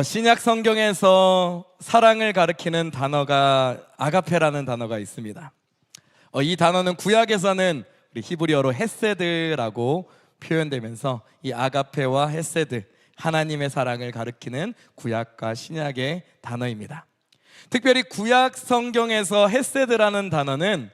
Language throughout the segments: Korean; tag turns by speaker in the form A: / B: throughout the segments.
A: 신약 성경에서 사랑을 가리키는 단어가 아가페라는 단어가 있습니다. 이 단어는 구약에서는 우리 히브리어로 헤세드라고 표현되면서 이 아가페와 헤세드, 하나님의 사랑을 가리키는 구약과 신약의 단어입니다. 특별히 구약 성경에서 헤세드라는 단어는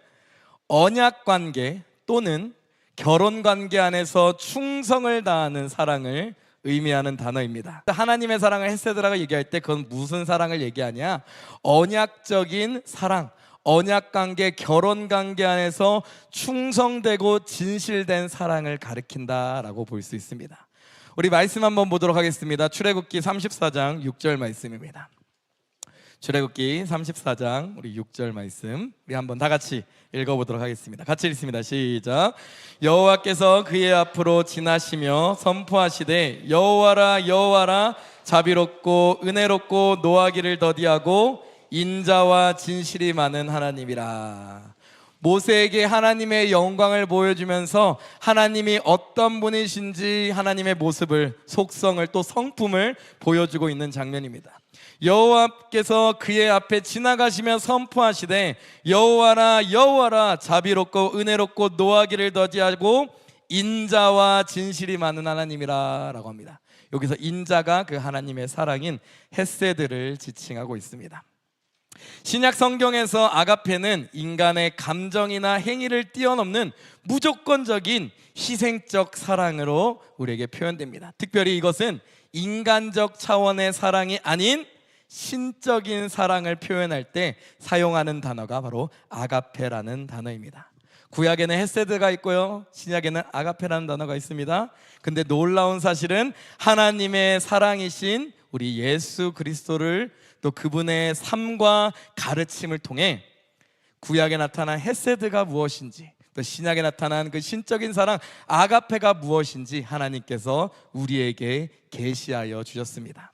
A: 언약 관계 또는 결혼 관계 안에서 충성을 다하는 사랑을 의미하는 단어입니다. 하나님의 사랑을 헤세드라고 얘기할 때 그건 무슨 사랑을 얘기하냐? 언약적인 사랑, 언약 관계, 결혼 관계 안에서 충성되고 진실된 사랑을 가리킨다라고 볼 수 있습니다. 우리 말씀 한번 보도록 하겠습니다. 출애굽기 34장 6절 말씀입니다. 출애굽기 34장 우리 6절 말씀 우리 한번 다 같이 읽어보도록 하겠습니다. 같이 읽습니다. 시작. 여호와께서 그의 앞으로 지나시며 선포하시되 여호와라 여호와라 자비롭고 은혜롭고 노하기를 더디하고 인자와 진실이 많은 하나님이라. 모세에게 하나님의 영광을 보여주면서 하나님이 어떤 분이신지 하나님의 모습을, 속성을 또 성품을 보여주고 있는 장면입니다. 여호와께서 그의 앞에 지나가시며 선포하시되 여호와라 여호와라 자비롭고 은혜롭고 노하기를 더디하고 인자와 진실이 많은 하나님이라 라고 합니다. 여기서 인자가 그 하나님의 사랑인 헤세드를 지칭하고 있습니다. 신약 성경에서 아가페는 인간의 감정이나 행위를 뛰어넘는 무조건적인 희생적 사랑으로 우리에게 표현됩니다. 특별히 이것은 인간적 차원의 사랑이 아닌 신적인 사랑을 표현할 때 사용하는 단어가 바로 아가페라는 단어입니다. 구약에는 헤세드가 있고요, 신약에는 아가페라는 단어가 있습니다. 근데 놀라운 사실은 하나님의 사랑이신 우리 예수 그리스도를 또 그분의 삶과 가르침을 통해 구약에 나타난 헤세드가 무엇인지, 또 신약에 나타난 그 신적인 사랑 아가페가 무엇인지 하나님께서 우리에게 계시하여 주셨습니다.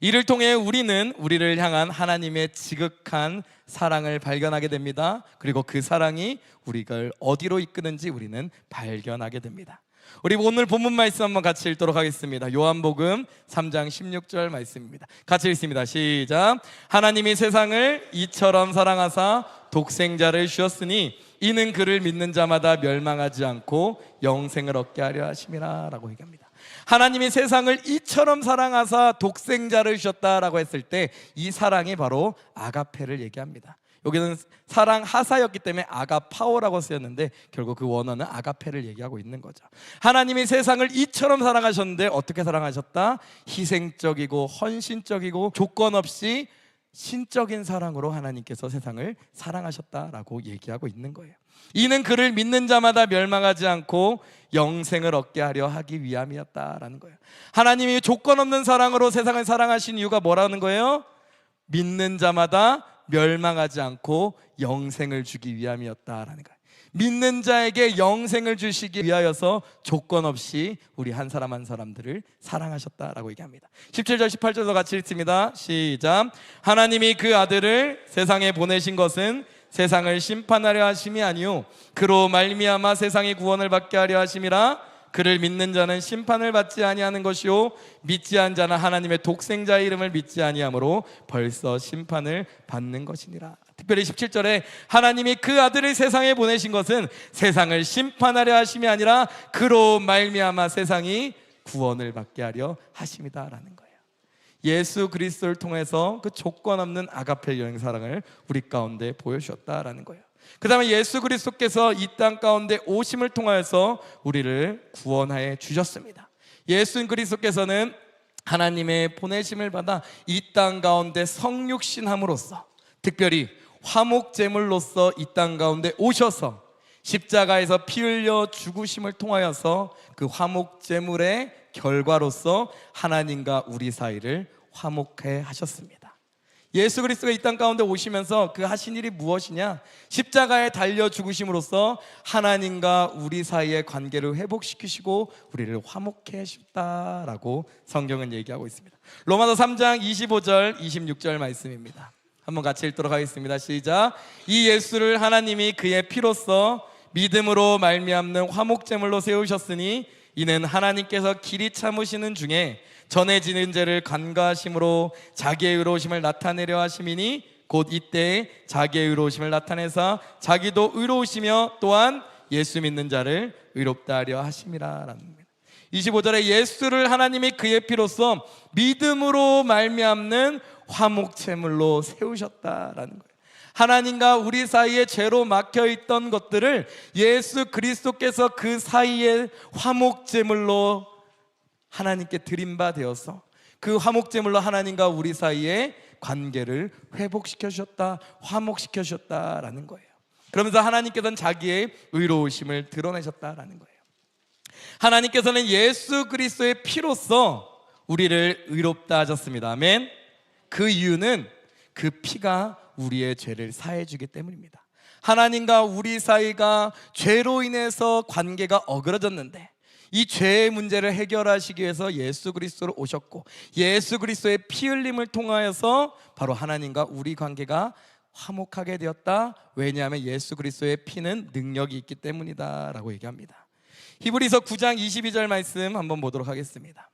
A: 이를 통해 우리는 우리를 향한 하나님의 지극한 사랑을 발견하게 됩니다. 그리고 그 사랑이 우리를 어디로 이끄는지 우리는 발견하게 됩니다. 우리 오늘 본문 말씀 한번 같이 읽도록 하겠습니다. 요한복음 3장 16절 말씀입니다. 같이 읽습니다. 시작. 하나님이 세상을 이처럼 사랑하사 독생자를 주셨으니 이는 그를 믿는 자마다 멸망하지 않고 영생을 얻게 하려 하심이라 라고 얘기합니다. 하나님이 세상을 이처럼 사랑하사 독생자를 주셨다라고 했을 때 이 사랑이 바로 아가페를 얘기합니다. 여기는 사랑 하사였기 때문에 아가파오라고 쓰였는데 결국 그 원어는 아가페를 얘기하고 있는 거죠. 하나님이 세상을 이처럼 사랑하셨는데 어떻게 사랑하셨다? 희생적이고 헌신적이고 조건 없이 신적인 사랑으로 하나님께서 세상을 사랑하셨다라고 얘기하고 있는 거예요. 이는 그를 믿는 자마다 멸망하지 않고 영생을 얻게 하려 하기 위함이었다라는 거예요. 하나님이 조건 없는 사랑으로 세상을 사랑하신 이유가 뭐라는 거예요? 믿는 자마다 멸망하지 않고 영생을 주기 위함이었다라는 거예요. 믿는 자에게 영생을 주시기 위하여서 조건 없이 우리 한 사람 한 사람들을 사랑하셨다라고 얘기합니다. 17절 18절도 같이 읽습니다. 시작. 하나님이 그 아들을 세상에 보내신 것은 세상을 심판하려 하심이 아니요 그로 말미암아 세상의 구원을 받게 하려 하심이라. 그를 믿는 자는 심판을 받지 아니하는 것이요 믿지 않은 자는 하나님의 독생자의 이름을 믿지 아니하므로 벌써 심판을 받는 것이니라. 특별히 17절에 하나님이 그 아들을 세상에 보내신 것은 세상을 심판하려 하심이 아니라 그로 말미암아 세상이 구원을 받게 하려 하심이다라는 거예요. 예수 그리스도를 통해서 그 조건 없는 아가페 여행 사랑을 우리 가운데 보여주셨다라는 거예요. 그 다음에 예수 그리스도께서 이 땅 가운데 오심을 통하여서 우리를 구원하여 주셨습니다. 예수 그리스도께서는 하나님의 보내심을 받아 이 땅 가운데 성육신함으로써 특별히 화목제물로서 이 땅 가운데 오셔서 십자가에서 피 흘려 죽으심을 통하여서 그 화목제물의 결과로서 하나님과 우리 사이를 화목해 하셨습니다. 예수 그리스도가 이 땅 가운데 오시면서 그 하신 일이 무엇이냐? 십자가에 달려 죽으심으로써 하나님과 우리 사이의 관계를 회복시키시고 우리를 화목해 하셨다라고 성경은 얘기하고 있습니다. 로마서 3장 25절 26절 말씀입니다. 한번 같이 읽도록 하겠습니다. 시작. 이 예수를 하나님이 그의 피로써 믿음으로 말미암는 화목제물로 세우셨으니 이는 하나님께서 길이 참으시는 중에 전해지는 죄를 간과하심으로 자기의 의로우심을 나타내려 하심이니 곧 이때 자기의 의로우심을 나타내사 자기도 의로우시며 또한 예수 믿는 자를 의롭다 하려 하심이라 라는 겁니다. 25절에 예수를 하나님이 그의 피로써 믿음으로 말미암는 화목제물로 세우셨다라는 거예요. 하나님과 우리 사이에 죄로 막혀있던 것들을 예수 그리스도께서 그 사이에 화목제물로 하나님께 드린 바 되어서 그 화목제물로 하나님과 우리 사이에 관계를 회복시켜 주셨다, 화목시켜 주셨다라는 거예요. 그러면서 하나님께서는 자기의 의로우심을 드러내셨다라는 거예요. 하나님께서는 예수 그리스도의 피로써 우리를 의롭다 하셨습니다. 아멘. 그 이유는 그 피가 우리의 죄를 사해 주기 때문입니다. 하나님과 우리 사이가 죄로 인해서 관계가 어그러졌는데 이 죄의 문제를 해결하시기 위해서 예수 그리스도로 오셨고 예수 그리스도의 피 흘림을 통하여서 바로 하나님과 우리 관계가 화목하게 되었다. 왜냐하면 예수 그리스도의 피는 능력이 있기 때문이다 라고 얘기합니다. 히브리서 9장 22절 말씀 한번 보도록 하겠습니다.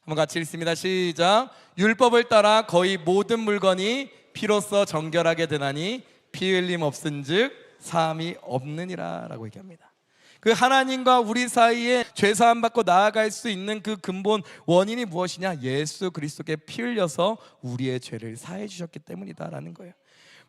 A: 한번 같이 읽습니다. 시작. 율법을 따라 거의 모든 물건이 피로써 정결하게 되나니 피 흘림 없은즉 사함이 없느니라 라고 얘기합니다. 그 하나님과 우리 사이에 죄사함 받고 나아갈 수 있는 그 근본 원인이 무엇이냐? 예수 그리스도께 피 흘려서 우리의 죄를 사해 주셨기 때문이다라는 거예요.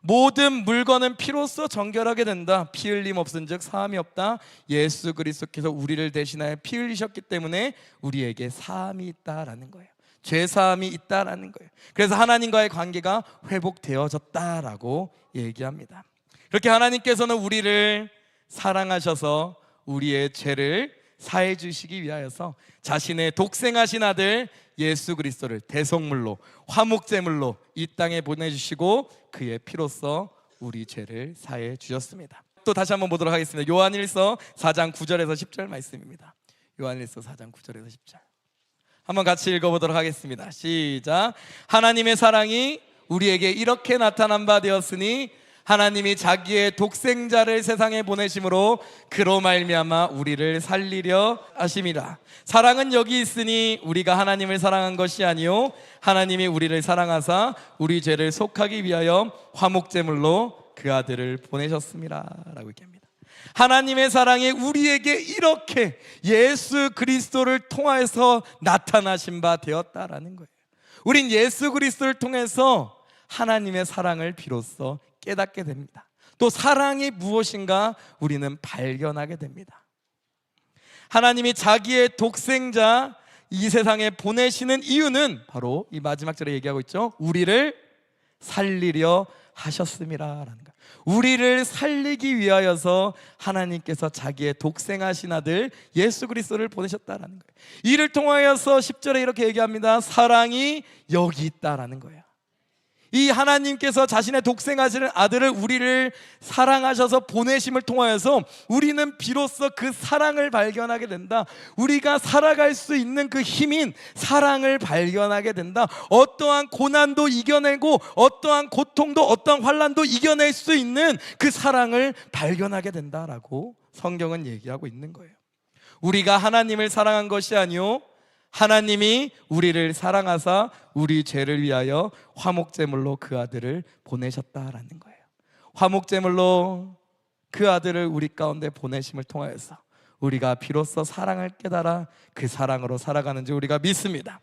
A: 모든 물건은 피로써 정결하게 된다. 피 흘림 없은즉 사함이 없다. 예수 그리스도께서 우리를 대신하여 피 흘리셨기 때문에 우리에게 사함이 있다라는 거예요. 죄사함이 있다라는 거예요. 그래서 하나님과의 관계가 회복되어졌다라고 얘기합니다. 그렇게 하나님께서는 우리를 사랑하셔서 우리의 죄를 사해 주시기 위하여서 자신의 독생하신 아들 예수 그리스도를 대속물로 화목제물로 이 땅에 보내주시고 그의 피로써 우리 죄를 사해 주셨습니다. 또 다시 한번 보도록 하겠습니다. 요한일서 4장 9절에서 10절 말씀입니다. 요한일서 4장 9절에서 10절 한번 같이 읽어보도록 하겠습니다. 시작. 하나님의 사랑이 우리에게 이렇게 나타난 바 되었으니 하나님이 자기의 독생자를 세상에 보내심으로 그로 말미암아 우리를 살리려 하심이라. 사랑은 여기 있으니 우리가 하나님을 사랑한 것이 아니요 하나님이 우리를 사랑하사 우리 죄를 속하기 위하여 화목제물로 그 아들을 보내셨습니다 라고 얘기합니다. 하나님의 사랑이 우리에게 이렇게 예수 그리스도를 통하여서 나타나신 바 되었다라는 거예요. 우린 예수 그리스도를 통해서 하나님의 사랑을 비로소 깨닫게 됩니다. 또 사랑이 무엇인가 우리는 발견하게 됩니다. 하나님이 자기의 독생자 이 세상에 보내시는 이유는 바로 이 마지막 절에 얘기하고 있죠. 우리를 살리려 하셨음이라라는 거예요. 우리를 살리기 위하여서 하나님께서 자기의 독생하신 아들 예수 그리스도를 보내셨다라는 거예요. 이를 통하여서 10절에 이렇게 얘기합니다. 사랑이 여기 있다라는 거예요. 이 하나님께서 자신의 독생하시는 아들을 우리를 사랑하셔서 보내심을 통하여서 우리는 비로소 그 사랑을 발견하게 된다. 우리가 살아갈 수 있는 그 힘인 사랑을 발견하게 된다. 어떠한 고난도 이겨내고 어떠한 고통도 어떠한 환난도 이겨낼 수 있는 그 사랑을 발견하게 된다라고 성경은 얘기하고 있는 거예요. 우리가 하나님을 사랑한 것이 아니요 하나님이 우리를 사랑하사 우리 죄를 위하여 화목제물로 그 아들을 보내셨다라는 거예요. 화목제물로 그 아들을 우리 가운데 보내심을 통하여서 우리가 비로소 사랑을 깨달아 그 사랑으로 살아가는 줄 우리가 믿습니다.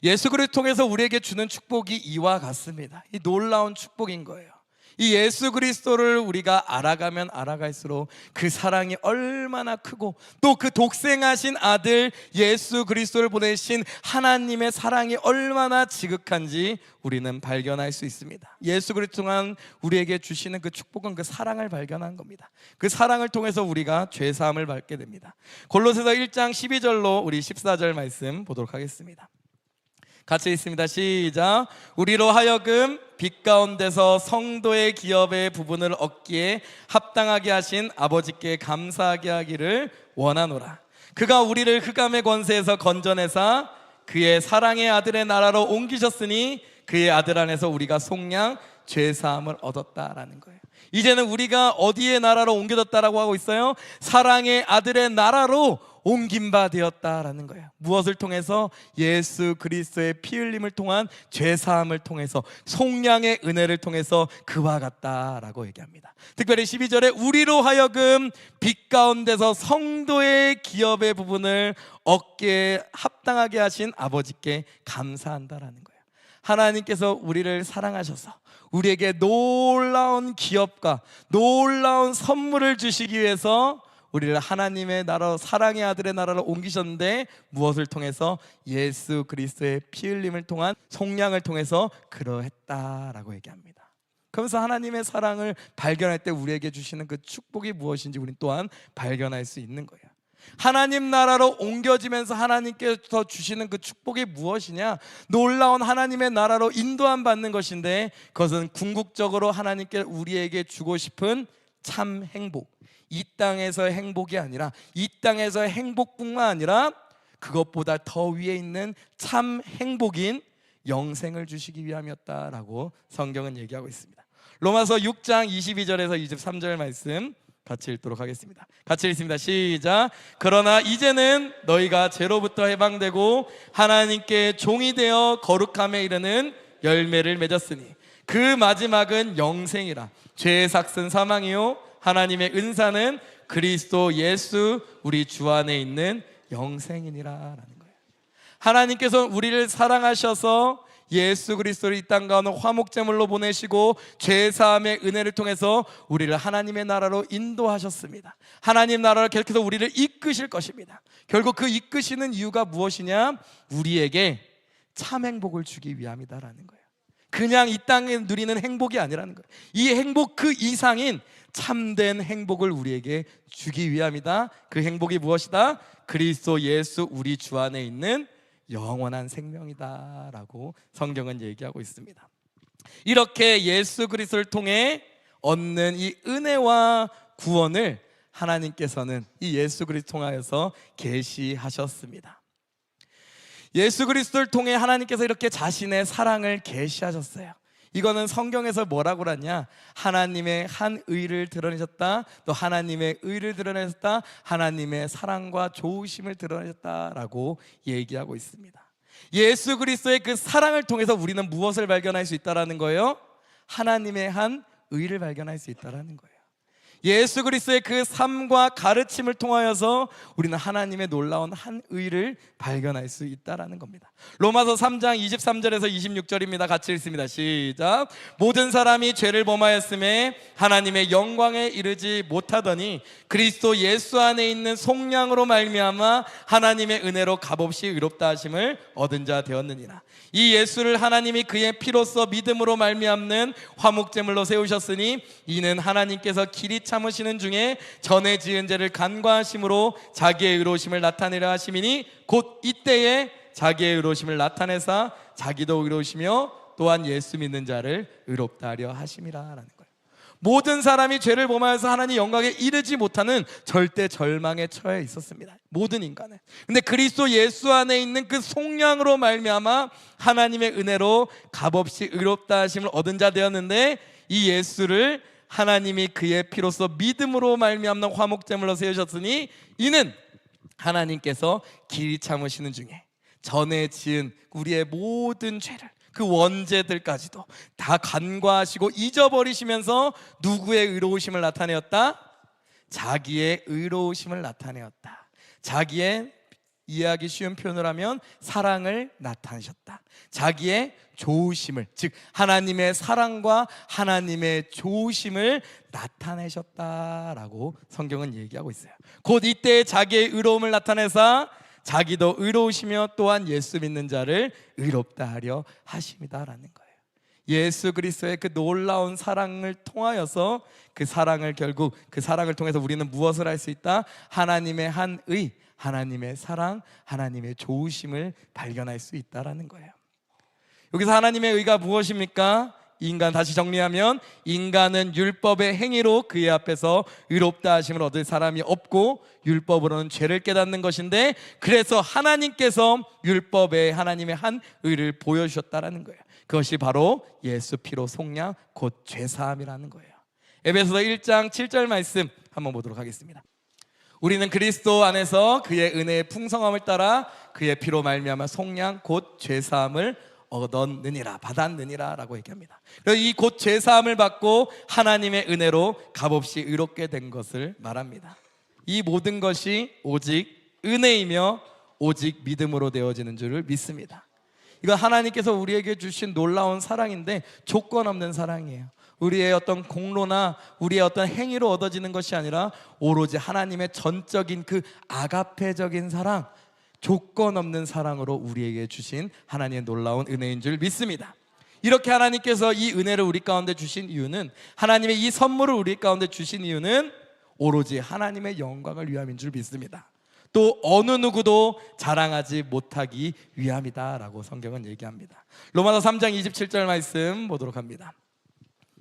A: 예수 그리스도를 통해서 우리에게 주는 축복이 이와 같습니다. 이 놀라운 축복인 거예요. 이 예수 그리스도를 우리가 알아가면 알아갈수록 그 사랑이 얼마나 크고 또 그 독생하신 아들 예수 그리스도를 보내신 하나님의 사랑이 얼마나 지극한지 우리는 발견할 수 있습니다. 예수 그리스도 통한 우리에게 주시는 그 축복은 그 사랑을 발견한 겁니다. 그 사랑을 통해서 우리가 죄사함을 받게 됩니다. 골로새서 1장 12절로 우리 14절 말씀 보도록 하겠습니다. 같이 읽습니다. 시작. 우리로 하여금 빛 가운데서 성도의 기업의 부분을 얻기에 합당하게 하신 아버지께 감사하게 하기를 원하노라. 그가 우리를 흑암의 권세에서 건져내사 그의 사랑의 아들의 나라로 옮기셨으니 그의 아들 안에서 우리가 속량 죄사함을 얻었다라는 거예요. 이제는 우리가 어디의 나라로 옮겨졌다라고 하고 있어요? 사랑의 아들의 나라로 옮긴 바 되었다라는 거예요. 무엇을 통해서? 예수 그리스도의 피 흘림을 통한 죄사함을 통해서, 속량의 은혜를 통해서 그와 같다라고 얘기합니다. 특별히 12절에 우리로 하여금 빛 가운데서 성도의 기업의 부분을 얻기에 합당하게 하신 아버지께 감사한다라는 거예요. 하나님께서 우리를 사랑하셔서 우리에게 놀라운 기업과 놀라운 선물을 주시기 위해서 우리를 하나님의 나라로, 사랑의 아들의 나라로 옮기셨는데, 무엇을 통해서? 예수 그리스도의 피 흘림을 통한 속량을 통해서 그러했다라고 얘기합니다. 그러면서 하나님의 사랑을 발견할 때 우리에게 주시는 그 축복이 무엇인지 우린 또한 발견할 수 있는 거예요. 하나님 나라로 옮겨지면서 하나님께서 주시는 그 축복이 무엇이냐? 놀라운 하나님의 나라로 인도함 받는 것인데, 그것은 궁극적으로 하나님께 우리에게 주고 싶은 참 행복, 이 땅에서의 행복이 아니라, 이 땅에서의 행복뿐만 아니라 그것보다 더 위에 있는 참 행복인 영생을 주시기 위함이었다라고 성경은 얘기하고 있습니다. 로마서 6장 22절에서 23절 말씀 같이 읽도록 하겠습니다. 같이 읽습니다. 시작. 그러나 이제는 너희가 죄로부터 해방되고 하나님께 종이 되어 거룩함에 이르는 열매를 맺었으니 그 마지막은 영생이라. 죄의 삭은 사망이요 하나님의 은사는 그리스도 예수 우리 주 안에 있는 영생이니라라는 거예요. 하나님께서 우리를 사랑하셔서 예수 그리스도를 이 땅 가운데 화목제물로 보내시고 죄사함의 은혜를 통해서 우리를 하나님의 나라로 인도하셨습니다. 하나님 나라를 계속해서 우리를 이끄실 것입니다. 결국 그 이끄시는 이유가 무엇이냐? 우리에게 참 행복을 주기 위함이다라는 거예요. 그냥 이 땅에 누리는 행복이 아니라는 거예요. 이 행복 그 이상인 참된 행복을 우리에게 주기 위함이다. 그 행복이 무엇이다? 그리스도 예수 우리 주 안에 있는 영원한 생명이다 라고 성경은 얘기하고 있습니다. 이렇게 예수 그리스도를 통해 얻는 이 은혜와 구원을 하나님께서는 이 예수 그리스도 통하여서 계시하셨습니다. 예수 그리스도를 통해 하나님께서 이렇게 자신의 사랑을 계시하셨어요. 이거는 성경에서 뭐라고 그러냐? 하나님의 한 의를 드러내셨다, 또 하나님의 의를 드러내셨다, 하나님의 사랑과 좋으심을 드러내셨다라고 얘기하고 있습니다. 예수 그리스도의 그 사랑을 통해서 우리는 무엇을 발견할 수 있다라는 거예요? 하나님의 한 의를 발견할 수 있다라는 거예요. 예수 그리스도의 그 삶과 가르침을 통하여서 우리는 하나님의 놀라운 한 의를 발견할 수 있다라는 겁니다. 로마서 3장 23절에서 26절입니다. 같이 읽습니다. 시작. 모든 사람이 죄를 범하였음에 하나님의 영광에 이르지 못하더니 그리스도 예수 안에 있는 속량으로 말미암아 하나님의 은혜로 값없이 의롭다 하심을 얻은 자 되었느니라. 이 예수를 하나님이 그의 피로써 믿음으로 말미암는 화목제물로 세우셨으니 이는 하나님께서 길이 참으시는 중에 전에 지은 죄를 간과하심으로 자기의 의로우심을 나타내려 하심이니 곧 이때에 자기의 의로우심을 나타내사 자기도 의로우시며 또한 예수 믿는 자를 의롭다 하려 하심이라라는 거예요. 모든 사람이 죄를 범하여서 하나님 영광에 이르지 못하는 절대 절망에 처해 있었습니다. 모든 인간은. 근데 그리스도 예수 안에 있는 그 속량으로 말미암아 하나님의 은혜로 값없이 의롭다 하심을 얻은 자 되었는데, 이 예수를 하나님이 그의 피로써 믿음으로 말미암는 화목제물로 세우셨으니 이는 하나님께서 길이 참으시는 중에 전에 지은 우리의 모든 죄를, 그 원죄들까지도 다 간과하시고 잊어버리시면서 누구의 의로우심을 나타내었다? 자기의 의로우심을 나타내었다. 자기의, 이해하기 쉬운 표현을 하면 사랑을 나타내셨다. 자기의 좋으심을, 즉 하나님의 사랑과 하나님의 좋으심을 나타내셨다라고 성경은 얘기하고 있어요. 곧 이때 자기의 의로움을 나타내사 자기도 의로우시며 또한 예수 믿는 자를 의롭다 하려 하심이다라는 거예요. 예수 그리스도의 그 놀라운 사랑을 통하여서 그 사랑을, 결국 그 사랑을 통해서 우리는 무엇을 할 수 있다? 하나님의 한 의, 하나님의 사랑, 하나님의 좋으심을 발견할 수 있다라는 거예요. 여기서 하나님의 의가 무엇입니까? 인간, 다시 정리하면 인간은 율법의 행위로 그의 앞에서 의롭다 하심을 얻을 사람이 없고 율법으로는 죄를 깨닫는 것인데, 그래서 하나님께서 율법에 하나님의 한 의를 보여주셨다라는 거예요. 그것이 바로 예수 피로 속량, 곧 죄사함이라는 거예요. 에베소서 1장 7절 말씀 한번 보도록 하겠습니다. 우리는 그리스도 안에서 그의 은혜의 풍성함을 따라 그의 피로 말미암아 속량 곧 죄사함을 얻었느니라, 받았느니라 라고 얘기합니다. 그래서 이 곧 죄사함을 받고 하나님의 은혜로 값없이 의롭게 된 것을 말합니다. 이 모든 것이 오직 은혜이며 오직 믿음으로 되어지는 줄을 믿습니다. 이건 하나님께서 우리에게 주신 놀라운 사랑인데 조건 없는 사랑이에요. 우리의 어떤 공로나 우리의 어떤 행위로 얻어지는 것이 아니라 오로지 하나님의 전적인 그 아가페적인 사랑, 조건 없는 사랑으로 우리에게 주신 하나님의 놀라운 은혜인 줄 믿습니다. 이렇게 하나님께서 이 은혜를 우리 가운데 주신 이유는, 하나님의 이 선물을 우리 가운데 주신 이유는 오로지 하나님의 영광을 위함인 줄 믿습니다. 또 어느 누구도 자랑하지 못하기 위함이다 라고 성경은 얘기합니다. 로마서 3장 27절 말씀 보도록 합니다.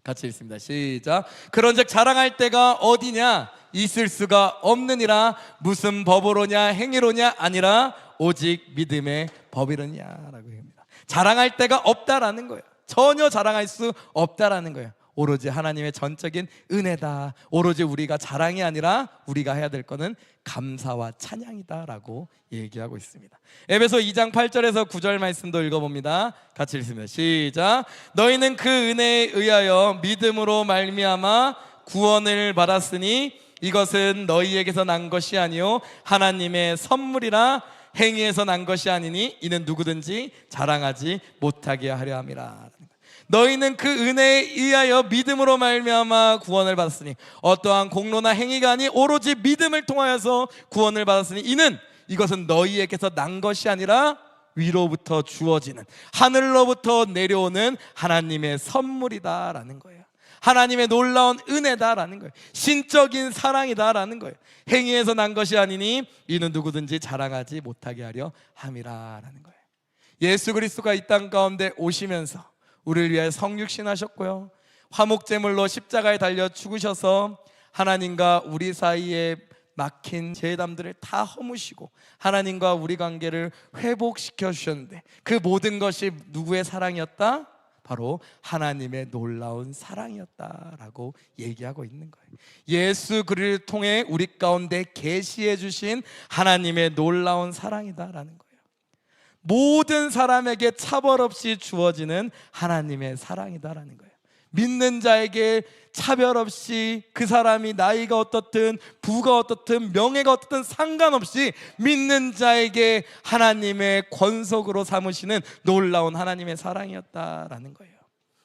A: 같이 읽습니다. 시작. 그런즉 자랑할 때가 어디냐? 있을 수가 없느니라. 무슨 법으로냐? 행위로냐? 아니라 오직 믿음의 법이로냐 라고 합니다. 자랑할 때가 없다라는 거예요. 전혀 자랑할 수 없다라는 거예요. 오로지 하나님의 전적인 은혜다. 오로지 우리가 자랑이 아니라 우리가 해야 될 거는 감사와 찬양이다 라고 얘기하고 있습니다. 에베소 2장 8절에서 9절 말씀도 읽어봅니다. 같이 읽습니다. 시작. 너희는 그 은혜에 의하여 믿음으로 말미암아 구원을 받았으니 이것은 너희에게서 난 것이 아니요 하나님의 선물이라. 행위에서 난 것이 아니니 이는 누구든지 자랑하지 못하게 하려 함이라. 너희는 그 은혜에 의하여 믿음으로 말미암아 구원을 받았으니 어떠한 공로나 행위가 아니 오로지 믿음을 통하여서 구원을 받았으니 이것은 너희에게서 난 것이 아니라 위로부터 주어지는, 하늘로부터 내려오는 하나님의 선물이다라는 거예요. 하나님의 놀라운 은혜다라는 거예요. 신적인 사랑이다라는 거예요. 행위에서 난 것이 아니니 이는 누구든지 자랑하지 못하게 하려 함이라라는 거예요. 예수 그리스도가 이 땅 가운데 오시면서 우리를 위하여 성육신하셨고요, 화목제물로 십자가에 달려 죽으셔서 하나님과 우리 사이에 막힌 죄담들을 다 허무시고 하나님과 우리 관계를 회복시켜 주셨는데, 그 모든 것이 누구의 사랑이었다? 바로 하나님의 놀라운 사랑이었다라고 얘기하고 있는 거예요. 예수 그리스도를 통해 우리 가운데 계시해 주신 하나님의 놀라운 사랑이다라는 거예요. 모든 사람에게 차별 없이 주어지는 하나님의 사랑이다라는 거예요. 믿는 자에게 차별 없이, 그 사람이 나이가 어떻든 부가 어떻든 명예가 어떻든 상관없이 믿는 자에게 하나님의 권속으로 삼으시는 놀라운 하나님의 사랑이었다라는 거예요.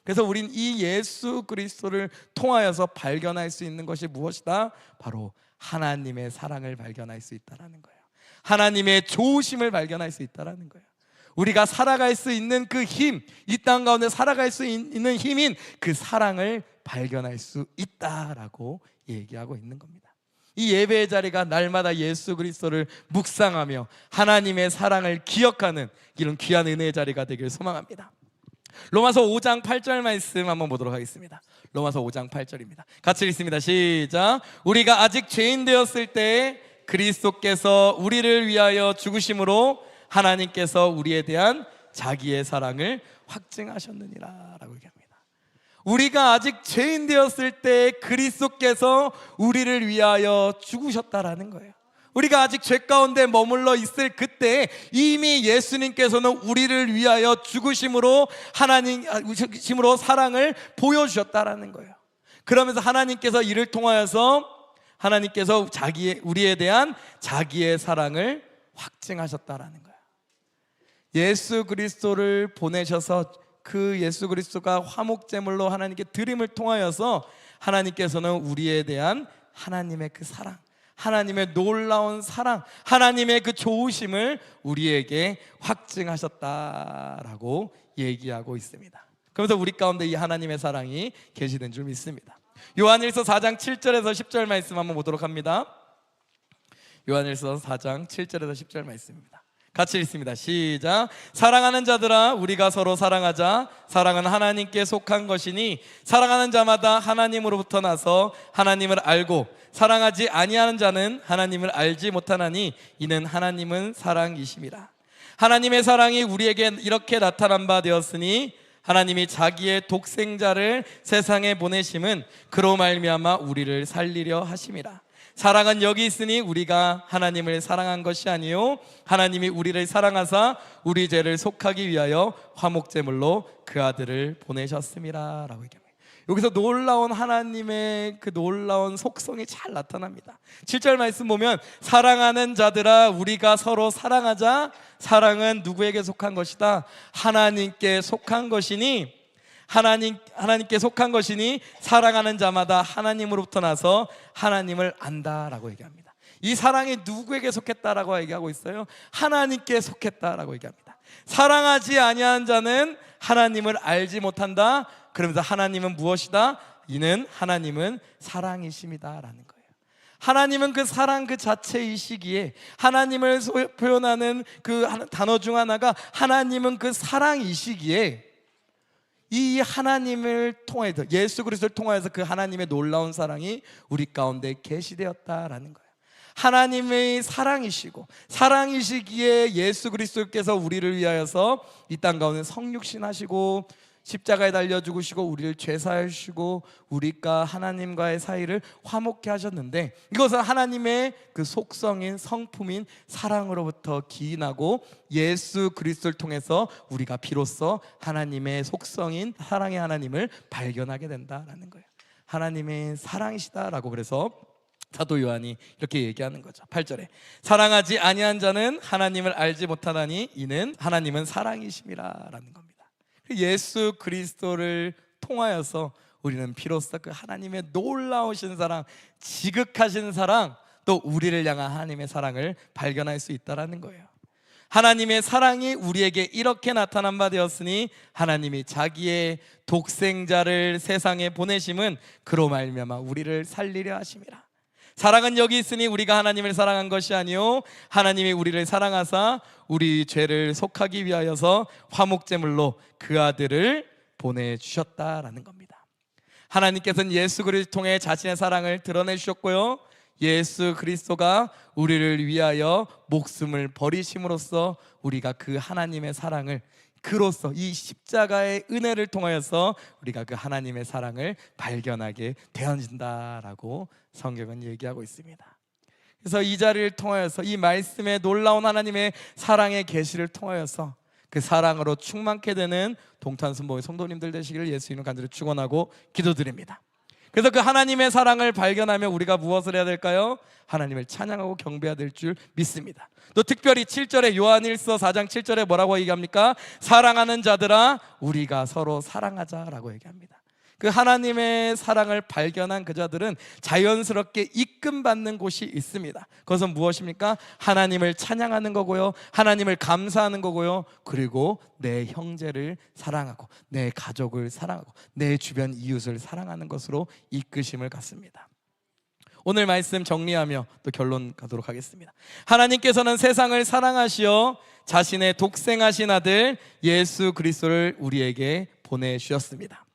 A: 그래서 우린 이 예수 그리스도를 통하여서 발견할 수 있는 것이 무엇이다? 바로 하나님의 사랑을 발견할 수 있다라는 거예요. 하나님의 좋으심을 발견할 수 있다라는 거예요. 우리가 살아갈 수 있는 그 힘, 이 땅 가운데 살아갈 수 있는 힘인 그 사랑을 발견할 수 있다라고 얘기하고 있는 겁니다. 이 예배의 자리가 날마다 예수 그리스도를 묵상하며 하나님의 사랑을 기억하는 이런 귀한 은혜의 자리가 되길 소망합니다. 로마서 5장 8절 말씀 한번 보도록 하겠습니다. 로마서 5장 8절입니다. 같이 읽습니다. 시작. 우리가 아직 죄인 되었을 때 그리스도께서 우리를 위하여 죽으심으로 하나님께서 우리에 대한 자기의 사랑을 확증하셨느니라 라고 얘기합니다. 우리가 아직 죄인 되었을 때 그리스도께서 우리를 위하여 죽으셨다라는 거예요. 우리가 아직 죄 가운데 머물러 있을 그때 이미 예수님께서는 우리를 위하여 죽으심으로 사랑을 보여주셨다라는 거예요. 그러면서 하나님께서 이를 통하여서 하나님께서 우리에 대한 자기의 사랑을 확증하셨다라는 거예요. 예수 그리스도를 보내셔서 그 예수 그리스도가 화목제물로 하나님께 드림을 통하여서 하나님께서는 우리에 대한 하나님의 그 사랑, 하나님의 놀라운 사랑, 하나님의 그 좋으심을 우리에게 확증하셨다라고 얘기하고 있습니다. 그러면서 우리 가운데 이 하나님의 사랑이 계시는 줄 믿습니다. 요한일서 4장 7절에서 10절 말씀 한번 보도록 합니다. 요한일서 4장 7절에서 10절 말씀입니다. 같이 읽습니다. 시작. 사랑하는 자들아, 우리가 서로 사랑하자. 사랑은 하나님께 속한 것이니 사랑하는 자마다 하나님으로부터 나서 하나님을 알고 사랑하지 아니하는 자는 하나님을 알지 못하나니 이는 하나님은 사랑이심이라. 하나님의 사랑이 우리에게 이렇게 나타난 바 되었으니 하나님이 자기의 독생자를 세상에 보내심은 그로 말미암아 우리를 살리려 하심이라. 사랑은 여기 있으니 우리가 하나님을 사랑한 것이 아니요 하나님이 우리를 사랑하사 우리 죄를 속하기 위하여 화목제물로 그 아들을 보내셨음이라 라고 얘기합니다. 여기서 놀라운 하나님의 그 놀라운 속성이 잘 나타납니다. 7절 말씀 보면 사랑하는 자들아 우리가 서로 사랑하자. 사랑은 누구에게 속한 것이다? 하나님께 속한 것이니 하나님께 속한 것이니 사랑하는 자마다 하나님으로부터 나서 하나님을 안다라고 얘기합니다. 이 사랑이 누구에게 속했다라고 얘기하고 있어요? 하나님께 속했다라고 얘기합니다. 사랑하지 아니한 자는 하나님을 알지 못한다. 그러면서 하나님은 무엇이다? 이는 하나님은 사랑이심이다라는 거예요. 하나님은 그 사랑 그 자체이시기에 하나님을 표현하는 그 단어 중 하나가 하나님은 그 사랑이시기에 이 하나님을 통해서 예수 그리스도를 통하여서 그 하나님의 놀라운 사랑이 우리 가운데 계시되었다라는 거예요. 하나님의 사랑이시고 사랑이시기에 예수 그리스도께서 우리를 위하여서 이 땅 가운데 성육신하시고 십자가에 달려 죽으시고 우리를 죄사하여 주시고 우리가 하나님과의 사이를 화목케 하셨는데 이것은 하나님의 그 속성인 성품인 사랑으로부터 기인하고 예수 그리스도를 통해서 우리가 비로소 하나님의 속성인 사랑의 하나님을 발견하게 된다라는 거예요. 하나님의 사랑이시다라고 그래서 사도 요한이 이렇게 얘기하는 거죠. 8절에 사랑하지 아니한 자는 하나님을 알지 못하나니 이는 하나님은 사랑이심이라라는 겁니다. 예수 그리스도를 통하여서 우리는 비로소 그 하나님의 놀라우신 사랑, 지극하신 사랑, 또 우리를 향한 하나님의 사랑을 발견할 수 있다는 거예요. 하나님의 사랑이 우리에게 이렇게 나타난 바 되었으니 하나님이 자기의 독생자를 세상에 보내심은 그로 말미암아 우리를 살리려 하심이라. 사랑은 여기 있으니 우리가 하나님을 사랑한 것이 아니요 하나님이 우리를 사랑하사 우리 죄를 속하기 위하여서 화목제물로 그 아들을 보내주셨다라는 겁니다. 하나님께서는 예수 그리스도를 통해 자신의 사랑을 드러내주셨고요 예수 그리스도가 우리를 위하여 목숨을 버리심으로써 우리가 그 하나님의 사랑을 그로써 이 십자가의 은혜를 통하여서 우리가 그 하나님의 사랑을 발견하게 되어진다라고 성경은 얘기하고 있습니다. 그래서 이 자리를 통하여서 이 말씀의 놀라운 하나님의 사랑의 계시를 통하여서 그 사랑으로 충만케 되는 동탄순복의 성도님들 되시기를 예수 이름 간절히 축원하고 기도드립니다. 그래서 그 하나님의 사랑을 발견하며 우리가 무엇을 해야 될까요? 하나님을 찬양하고 경배해야 될 줄 믿습니다. 또 특별히 7절에 요한일서 4장 7절에 뭐라고 얘기합니까? 사랑하는 자들아 우리가 서로 사랑하자라고 얘기합니다. 그 하나님의 사랑을 발견한 그 자들은 자연스럽게 이끌받는 곳이 있습니다. 그것은 무엇입니까? 하나님을 찬양하는 거고요 하나님을 감사하는 거고요 그리고 내 형제를 사랑하고 내 가족을 사랑하고 내 주변 이웃을 사랑하는 것으로 이끄심을 갖습니다. 오늘 말씀 정리하며 또 결론 가도록 하겠습니다. 하나님께서는 세상을 사랑하시어 자신의 독생하신 아들 예수 그리스도를 우리에게 보내주셨습니다.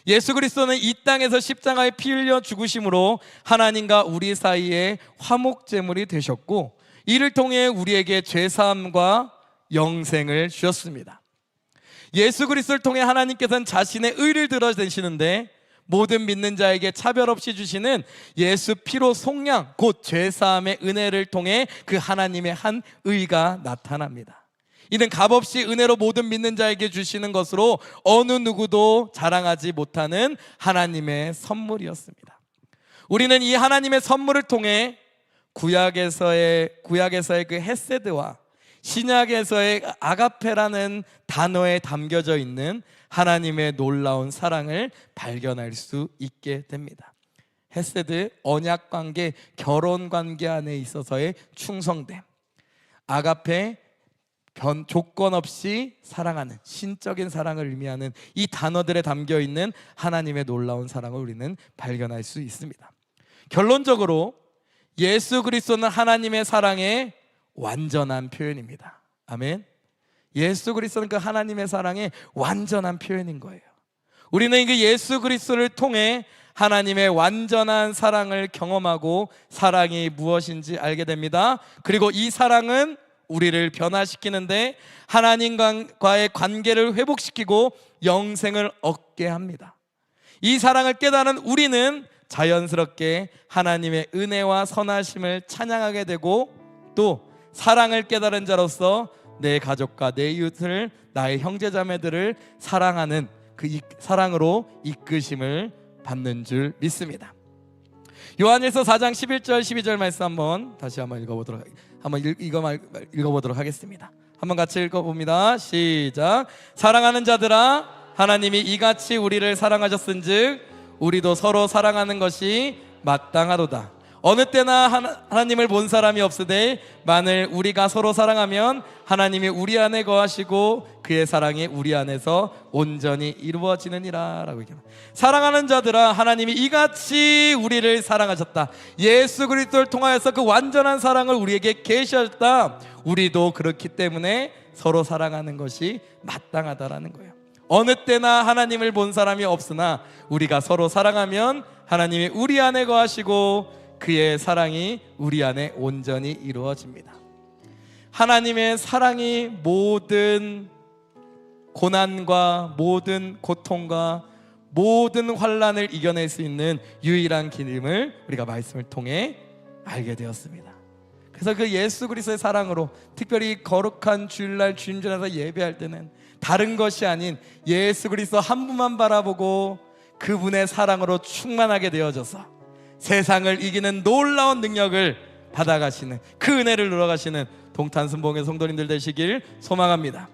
A: 예수 그리스도는 이 땅에서 십자가에 피 흘려 죽으심으로 하나님과 우리 사이에 화목제물이 되셨고 이를 통해 우리에게 죄사함과 영생을 주셨습니다. 예수 그리스도를 통해 하나님께서는 자신의 의를 드러내시는데 모든 믿는 자에게 차별 없이 주시는 예수 피로 속량 곧 죄사함의 은혜를 통해 그 하나님의 한 의가 나타납니다. 이는 값없이 은혜로 모든 믿는 자에게 주시는 것으로 어느 누구도 자랑하지 못하는 하나님의 선물이었습니다. 우리는 이 하나님의 선물을 통해 구약에서의 그 헤세드와 신약에서의 아가페라는 단어에 담겨져 있는 하나님의 놀라운 사랑을 발견할 수 있게 됩니다. 헤세드, 언약관계, 결혼관계 안에 있어서의 충성됨, 아가페, 조건 없이 사랑하는 신적인 사랑을 의미하는 이 단어들에 담겨있는 하나님의 놀라운 사랑을 우리는 발견할 수 있습니다. 결론적으로 예수 그리스도는 하나님의 사랑의 완전한 표현입니다. 아멘. 예수 그리스도는 그 하나님의 사랑의 완전한 표현인 거예요. 우리는 그 예수 그리스도를 통해 하나님의 완전한 사랑을 경험하고 사랑이 무엇인지 알게 됩니다. 그리고 이 사랑은 우리를 변화시키는데 하나님과의 관계를 회복시키고 영생을 얻게 합니다. 이 사랑을 깨달은 우리는 자연스럽게 하나님의 은혜와 선하심을 찬양하게 되고, 또 사랑을 깨달은 자로서 내 가족과 내 이웃을, 나의 형제자매들을 사랑하는 그 사랑으로 이끄심을 받는 줄 믿습니다. 요한일서 4장 11절 12절 말씀 다시 한번 읽어보도록 하겠습니다. 한번 같이 읽어봅니다. 시작. 사랑하는 자들아, 하나님이 이같이 우리를 사랑하셨은즉 우리도 서로 사랑하는 것이 마땅하도다. 어느 때나 하나님을 본 사람이 없으되 만일 우리가 서로 사랑하면 하나님이 우리 안에 거하시고 그의 사랑이 우리 안에서 온전히 이루어지느니라 라고 얘기합니다. 사랑하는 자들아, 하나님이 이같이 우리를 사랑하셨다. 예수 그리스도를 통하여서 그 완전한 사랑을 우리에게 계시하셨다. 우리도 그렇기 때문에 서로 사랑하는 것이 마땅하다라는 거예요. 어느 때나 하나님을 본 사람이 없으나 우리가 서로 사랑하면 하나님이 우리 안에 거하시고 그의 사랑이 우리 안에 온전히 이루어집니다. 하나님의 사랑이 모든 고난과 모든 고통과 모든 환난을 이겨낼 수 있는 유일한 길임을 우리가 말씀을 통해 알게 되었습니다. 그래서 그 예수 그리스도의 사랑으로, 특별히 거룩한 주일날 주님전에서 예배할 때는 다른 것이 아닌 예수 그리스도 한 분만 바라보고 그분의 사랑으로 충만하게 되어져서 세상을 이기는 놀라운 능력을 받아가시는, 그 은혜를 누려가시는 동탄순복의 성도님들 되시길 소망합니다.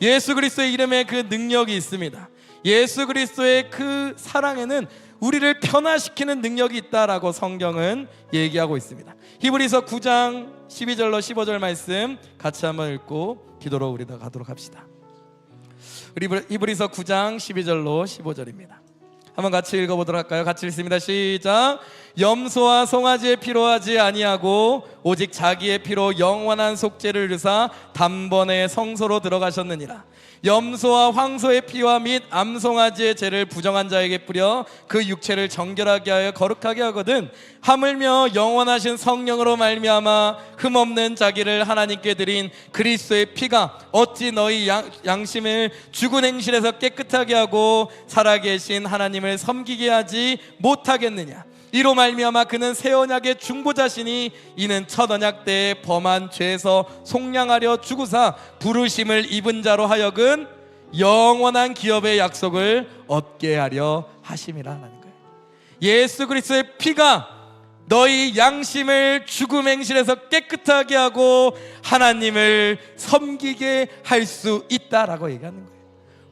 A: 예수 그리스도의 이름에 그 능력이 있습니다. 예수 그리스도의 그 사랑에는 우리를 변화시키는 능력이 있다라고 성경은 얘기하고 있습니다. 히브리서 9장 12절로 15절 말씀 같이 한번 읽고 기도로 우리 다 가도록 합시다. 히브리서 9장 12절로 15절입니다. 한번 같이 읽어보도록 할까요? 같이 읽습니다. 시작. 염소와 송아지의 피로 하지 아니하고 오직 자기의 피로 영원한 속죄를 이루사 단번에 성소로 들어가셨느니라. 염소와 황소의 피와 및 암송아지의 죄를 부정한 자에게 뿌려 그 육체를 정결하게 하여 거룩하게 하거든 하물며 영원하신 성령으로 말미암아 흠없는 자기를 하나님께 드린 그리스도의 피가 어찌 너희 양심을 죽은 행실에서 깨끗하게 하고 살아계신 하나님을 섬기게 하지 못하겠느냐. 이로 말미암아 그는 새 언약의 중보자시니 이는 첫 언약 때에 범한 죄에서 속량하려 죽으사 부르심을 입은 자로 하여금 영원한 기업의 약속을 얻게 하려 하심이라는 거예요. 예수 그리스도의 피가 너희 양심을 죽음 행실에서 깨끗하게 하고 하나님을 섬기게 할 수 있다라고 얘기하는 거예요.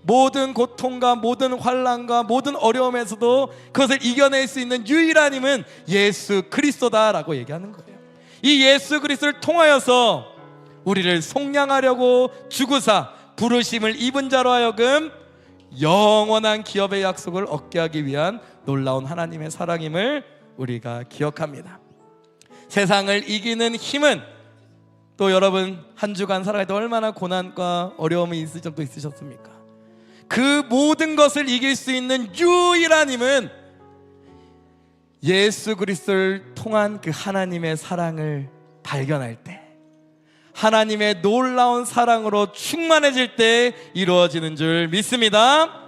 A: 모든 고통과 모든 환난과 모든 어려움에서도 그것을 이겨낼 수 있는 유일한 힘은 예수 그리스도다라고 얘기하는 거예요. 이 예수 그리스도를 통하여서 우리를 속량하려고 죽으사 부르심을 입은 자로 하여금 영원한 기업의 약속을 얻게 하기 위한 놀라운 하나님의 사랑임을 우리가 기억합니다. 세상을 이기는 힘은, 또 여러분 한 주간 살아갈 때 얼마나 고난과 어려움이 있을 적도 있으셨습니까? 그 모든 것을 이길 수 있는 유일한 힘은 예수 그리스도를 통한 그 하나님의 사랑을 발견할 때, 하나님의 놀라운 사랑으로 충만해질 때 이루어지는 줄 믿습니다.